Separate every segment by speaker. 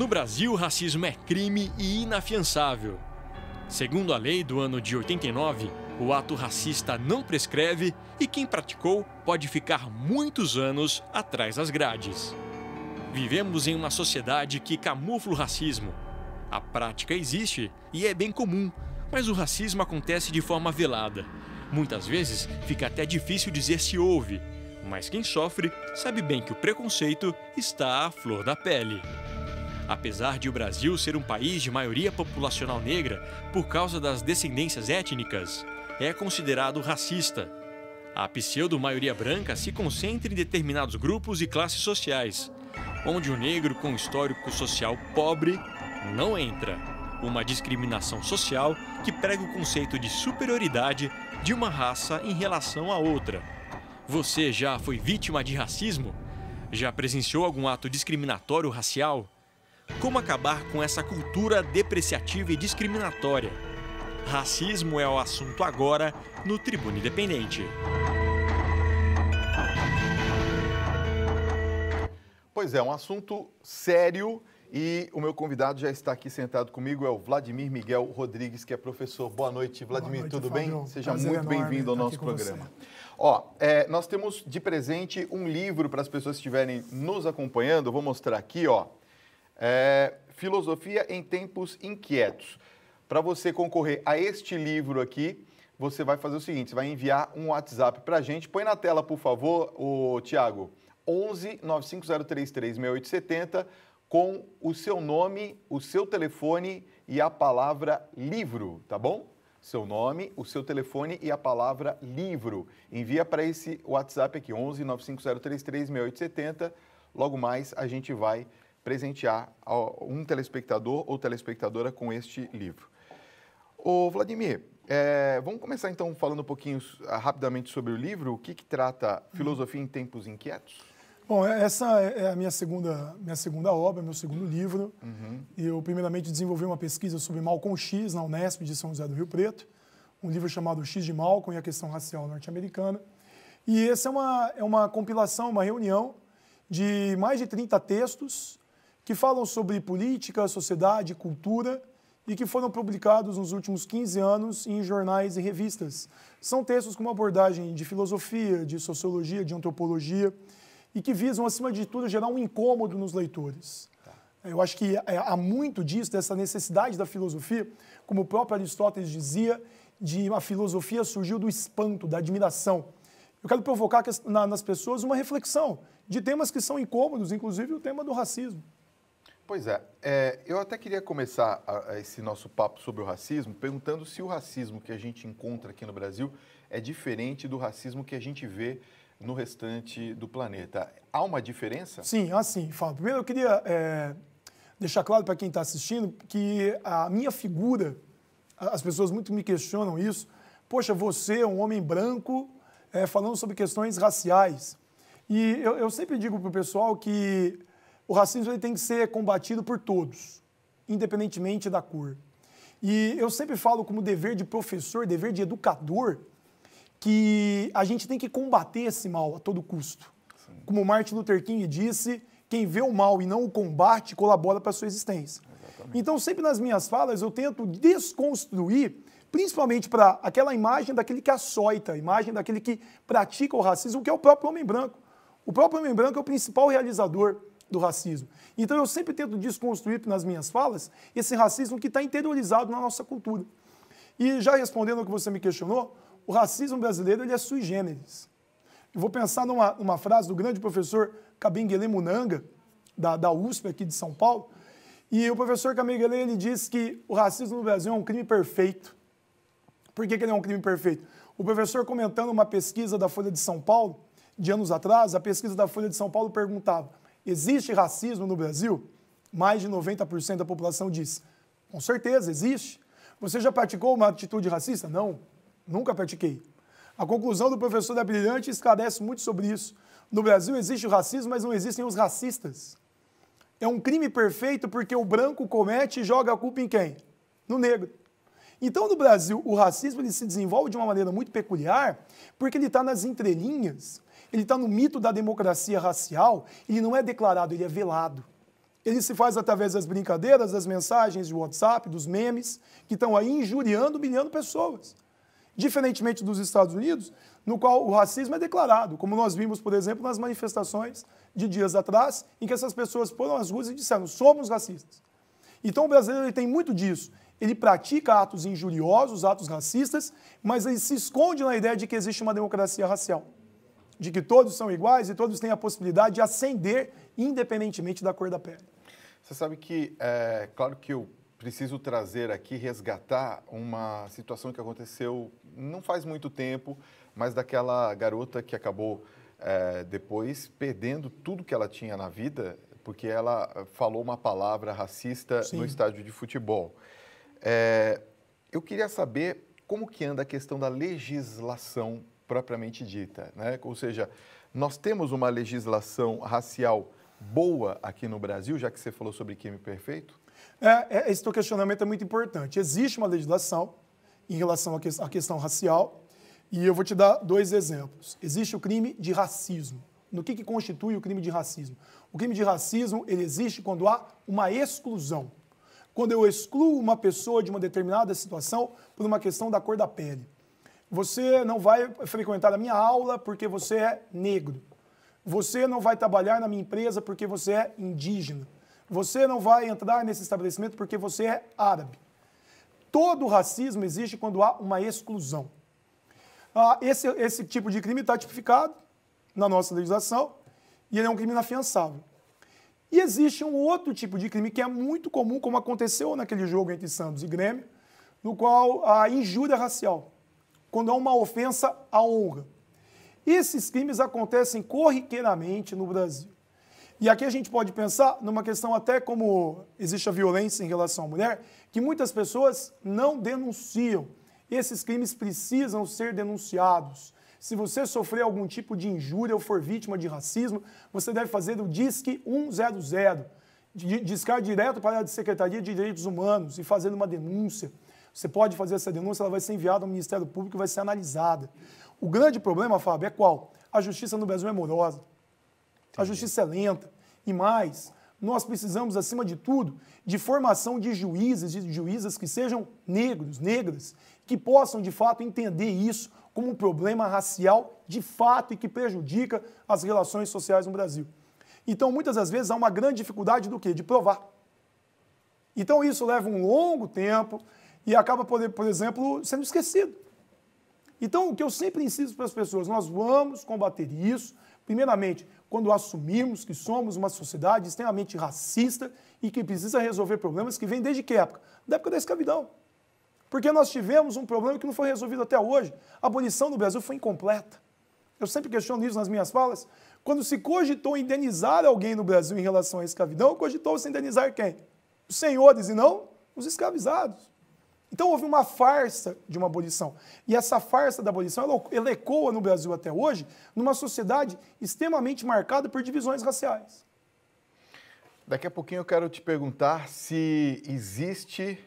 Speaker 1: No Brasil, o racismo é crime e inafiançável. Segundo a lei do ano de 89, o ato racista não prescreve e quem praticou pode ficar muitos anos atrás das grades. Vivemos em uma sociedade que camufla o racismo. A prática existe e é bem comum, mas o racismo acontece de forma velada. Muitas vezes fica até difícil dizer se houve, mas quem sofre sabe bem que o preconceito está à flor da pele. Apesar de o Brasil ser um país de maioria populacional negra por causa das descendências étnicas, é considerado racista. A pseudo-maioria branca se concentra em determinados grupos e classes sociais, onde o negro com histórico social pobre não entra. Uma discriminação social que prega o conceito de superioridade de uma raça em relação a outra. Você já foi vítima de racismo? Já presenciou algum ato discriminatório racial? Como acabar com essa cultura depreciativa e discriminatória? Racismo é o assunto agora no Tribuna Independente.
Speaker 2: Pois é, um assunto sério e o meu convidado já está aqui sentado comigo, é o Vladimir Miguel Rodrigues, que é professor. Boa noite, Vladimir, tudo bem? Seja muito bem-vindo ao nosso programa. Ó, nós temos de presente um livro para as pessoas que estiverem nos acompanhando, eu vou mostrar aqui, ó. Filosofia em Tempos Inquietos. Para você concorrer a este livro aqui, você vai fazer o seguinte, você vai enviar um WhatsApp para a gente. Põe na tela, por favor, Tiago, 11 95033 6870, com o seu nome, o seu telefone e a palavra livro, tá bom? Seu nome, o seu telefone e a palavra livro. Envia para esse WhatsApp aqui, 11 95033 6870. Logo mais a gente vai presentear um telespectador ou telespectadora com este livro. Ô Vladimir, vamos começar então falando um pouquinho rapidamente sobre o livro. O que trata Filosofia em Tempos Inquietos?
Speaker 3: Bom, essa é a minha segunda obra, meu segundo livro. Eu primeiramente desenvolvi uma pesquisa sobre Malcolm X na Unesp de São José do Rio Preto, um livro chamado X de Malcolm e a Questão Racial Norte-Americana. E essa é uma compilação, uma reunião de mais de 30 textos que falam sobre política, sociedade, cultura e que foram publicados nos últimos 15 anos em jornais e revistas. São textos com uma abordagem de filosofia, de sociologia, de antropologia e que visam, acima de tudo, gerar um incômodo nos leitores. Eu acho que há muito disso, dessa necessidade da filosofia, como o próprio Aristóteles dizia, de uma filosofia surgiu do espanto, da admiração. Eu quero provocar nas pessoas uma reflexão de temas que são incômodos, inclusive o tema do racismo.
Speaker 2: Pois é, eu até queria começar esse nosso papo sobre o racismo perguntando se o racismo que a gente encontra aqui no Brasil é diferente do racismo que a gente vê no restante do planeta. Há uma diferença?
Speaker 3: Sim, há sim, Fábio. Primeiro eu queria deixar claro para quem está assistindo que a minha figura, as pessoas muito me questionam isso, poxa, você é um homem branco falando sobre questões raciais. E eu sempre digo para o pessoal que o racismo ele tem que ser combatido por todos, independentemente da cor. E eu sempre falo como dever de professor, dever de educador, que a gente tem que combater esse mal a todo custo. Sim. Como Martin Luther King disse, quem vê o mal e não o combate colabora para a sua existência. Exatamente. Então, sempre nas minhas falas, eu tento desconstruir, principalmente para aquela imagem daquele que açoita, a imagem daquele que pratica o racismo, que é o próprio homem branco. O próprio homem branco é o principal realizador do racismo. Então, eu sempre tento desconstruir nas minhas falas esse racismo que está interiorizado na nossa cultura. E já respondendo ao que você me questionou, o racismo brasileiro ele é sui generis. Eu vou pensar numa frase do grande professor Kabengele Munanga, da USP aqui de São Paulo, e o professor Kabengele ele diz que o racismo no Brasil é um crime perfeito. Por que ele é um crime perfeito? O professor comentando uma pesquisa da Folha de São Paulo, de anos atrás, a pesquisa da Folha de São Paulo perguntava, existe racismo no Brasil? Mais de 90% da população disse, com certeza, existe. Você já praticou uma atitude racista? Não. Nunca pratiquei. A conclusão do professor é brilhante e esclarece muito sobre isso. No Brasil existe o racismo, mas não existem os racistas. É um crime perfeito porque o branco comete e joga a culpa em quem? No negro. Então, no Brasil, o racismo ele se desenvolve de uma maneira muito peculiar porque ele está nas entrelinhas, ele está no mito da democracia racial, ele não é declarado, ele é velado. ele se faz através das brincadeiras, das mensagens de WhatsApp, dos memes, que estão aí injuriando, humilhando pessoas. Diferentemente dos Estados Unidos, no qual o racismo é declarado, como nós vimos, por exemplo, nas manifestações de dias atrás, em que essas pessoas foram às ruas e disseram, somos racistas. Então o brasileiro ele tem muito disso. Ele pratica atos injuriosos, atos racistas, mas ele se esconde na ideia de que existe uma democracia racial. De que todos são iguais e todos têm a possibilidade de ascender independentemente da cor da pele.
Speaker 2: Você sabe que, claro que eu preciso trazer aqui, resgatar uma situação que aconteceu não faz muito tempo, mas daquela garota que acabou depois perdendo tudo que ela tinha na vida, porque ela falou uma palavra racista no estádio de futebol. Eu queria saber como que anda a questão da legislação propriamente dita, né? Ou seja, nós temos uma legislação racial boa aqui no Brasil, já que você falou sobre crime perfeito?
Speaker 3: Esse teu questionamento é muito importante. Existe uma legislação em relação à questão racial e eu vou te dar 2 exemplos. Existe o crime de racismo. No que constitui o crime de racismo? O crime de racismo ele existe quando há uma exclusão. Quando eu excluo uma pessoa de uma determinada situação por uma questão da cor da pele. Você não vai frequentar a minha aula porque você é negro. Você não vai trabalhar na minha empresa porque você é indígena. Você não vai entrar nesse estabelecimento porque você é árabe. Todo racismo existe quando há uma exclusão. Esse tipo de crime está tipificado na nossa legislação e ele é um crime inafiançável. E existe um outro tipo de crime que é muito comum, como aconteceu naquele jogo entre Santos e Grêmio, no qual a injúria racial, quando há uma ofensa à honra. Esses crimes acontecem corriqueiramente no Brasil. E aqui a gente pode pensar numa questão até como existe a violência em relação à mulher, que muitas pessoas não denunciam. Esses crimes precisam ser denunciados. Se você sofrer algum tipo de injúria ou for vítima de racismo, você deve fazer o DISC 100, discar direto para a Secretaria de Direitos Humanos e fazer uma denúncia. Você pode fazer essa denúncia, ela vai ser enviada ao Ministério Público e vai ser analisada. O grande problema, Fábio, é qual? A justiça no Brasil é morosa. A justiça é lenta. E mais, nós precisamos, acima de tudo, de formação de juízes e de juízas que sejam negros, negras, que possam, de fato, entender isso como um problema racial de fato e que prejudica as relações sociais no Brasil. Então, muitas das vezes, há uma grande dificuldade do quê? De provar. Então, isso leva um longo tempo e acaba, por exemplo, sendo esquecido. Então, o que eu sempre insisto para as pessoas, nós vamos combater isso, primeiramente, quando assumirmos que somos uma sociedade extremamente racista e que precisa resolver problemas que vêm desde que época? Da época da escravidão. Porque nós tivemos um problema que não foi resolvido até hoje. A abolição no Brasil foi incompleta. Eu sempre questiono isso nas minhas falas. Quando se cogitou indenizar alguém no Brasil em relação à escravidão, cogitou-se indenizar quem? Os senhores e não os escravizados. Então houve uma farsa de uma abolição. E essa farsa da abolição, ela ecoa no Brasil até hoje, numa sociedade extremamente marcada por divisões raciais.
Speaker 2: Daqui a pouquinho eu quero te perguntar se existe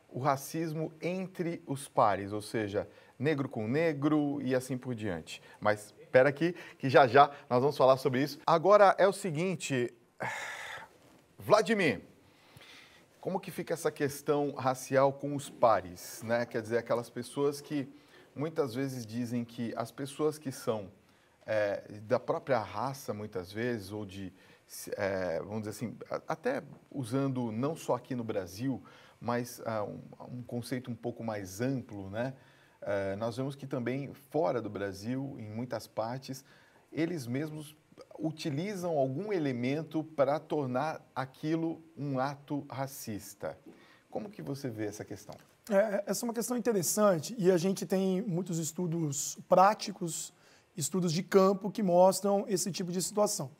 Speaker 2: o racismo entre os pares, ou seja, negro com negro e assim por diante. Mas espera aqui, que já já nós vamos falar sobre isso. Agora é o seguinte, Vladimir, como que fica essa questão racial com os pares, né? Quer dizer, aquelas pessoas que muitas vezes dizem que as pessoas que são da própria raça, muitas vezes, ou de, vamos dizer assim, até usando não só aqui no Brasil, mas um conceito um pouco mais amplo, né? Nós vemos que também fora do Brasil, em muitas partes, eles mesmos utilizam algum elemento para tornar aquilo um ato racista. Como que você vê essa questão?
Speaker 3: Essa é uma questão interessante e a gente tem muitos estudos práticos, estudos de campo que mostram esse tipo de situação.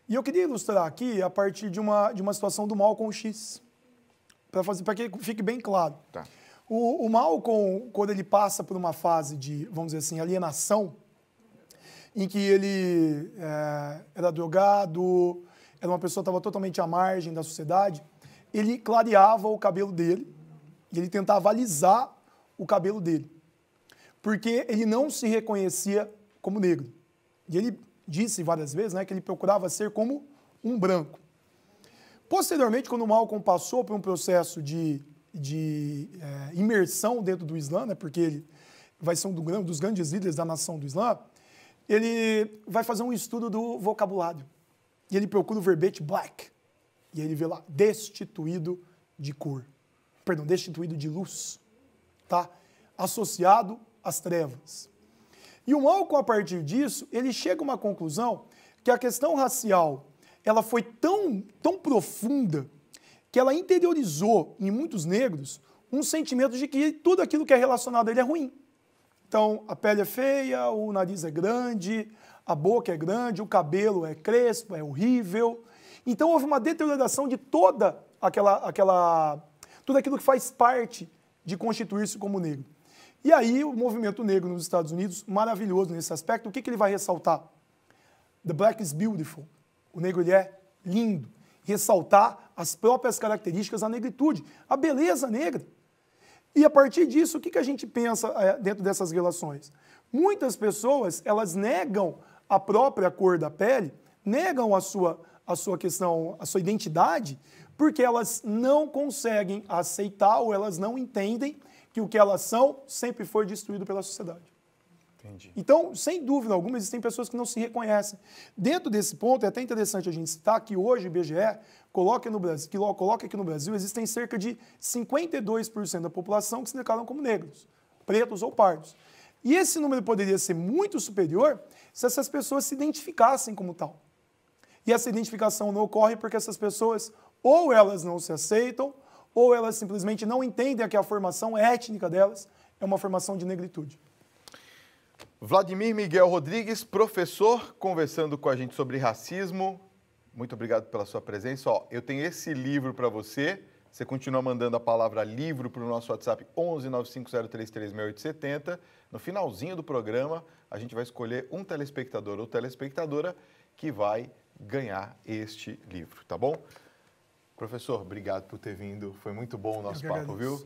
Speaker 3: E eu queria ilustrar aqui a partir de uma situação do Malcolm X, para que fique bem claro.
Speaker 2: Tá.
Speaker 3: O Malcolm, quando ele passa por uma fase de, vamos dizer assim, alienação, em que ele era drogado, era uma pessoa que estava totalmente à margem da sociedade, ele clareava o cabelo dele e ele tentava alisar o cabelo dele, porque ele não se reconhecia como negro. E ele disse várias vezes, né, que ele procurava ser como um branco. Posteriormente, quando o Malcolm passou por um processo de imersão dentro do Islã, né, porque ele vai ser um dos grandes líderes da nação do Islã, ele vai fazer um estudo do vocabulário. E ele procura o verbete black. E ele vê lá, destituído de cor. Perdão, destituído de luz. Tá? Associado às trevas. E o Malcolm, a partir disso, ele chega a uma conclusão que a questão racial ela foi tão profunda que ela interiorizou em muitos negros um sentimento de que tudo aquilo que é relacionado a ele é ruim. Então, a pele é feia, o nariz é grande, a boca é grande, o cabelo é crespo, é horrível. Então, houve uma deterioração de tudo aquilo que faz parte de constituir-se como negro. E aí, o movimento negro nos Estados Unidos, maravilhoso nesse aspecto, o que ele vai ressaltar? The black is beautiful. O negro ele é lindo. Ressaltar as próprias características da negritude, a beleza negra. E a partir disso, o que a gente pensa dentro dessas relações? Muitas pessoas, elas negam a própria cor da pele, negam a sua questão, a sua identidade, porque elas não conseguem aceitar ou elas não entendem que o que elas são sempre foi destruído pela sociedade.
Speaker 2: Entendi.
Speaker 3: Então, sem dúvida alguma, existem pessoas que não se reconhecem. Dentro desse ponto, é até interessante a gente citar que hoje o IBGE coloca aqui no Brasil, existem cerca de 52% da população que se declaram como negros, pretos ou pardos. E esse número poderia ser muito superior se essas pessoas se identificassem como tal. E essa identificação não ocorre porque essas pessoas ou elas não se aceitam, ou elas simplesmente não entendem que a formação étnica delas é uma formação de negritude.
Speaker 2: Vladimir Miguel Rodrigues, professor, conversando com a gente sobre racismo. Muito obrigado pela sua presença. Ó, eu tenho esse livro para você. Você continua mandando a palavra livro para o nosso WhatsApp 11 950336870. No finalzinho do programa, a gente vai escolher um telespectador ou telespectadora que vai ganhar este livro, tá bom? Professor, obrigado por ter vindo. Foi muito bom o nosso papo, viu?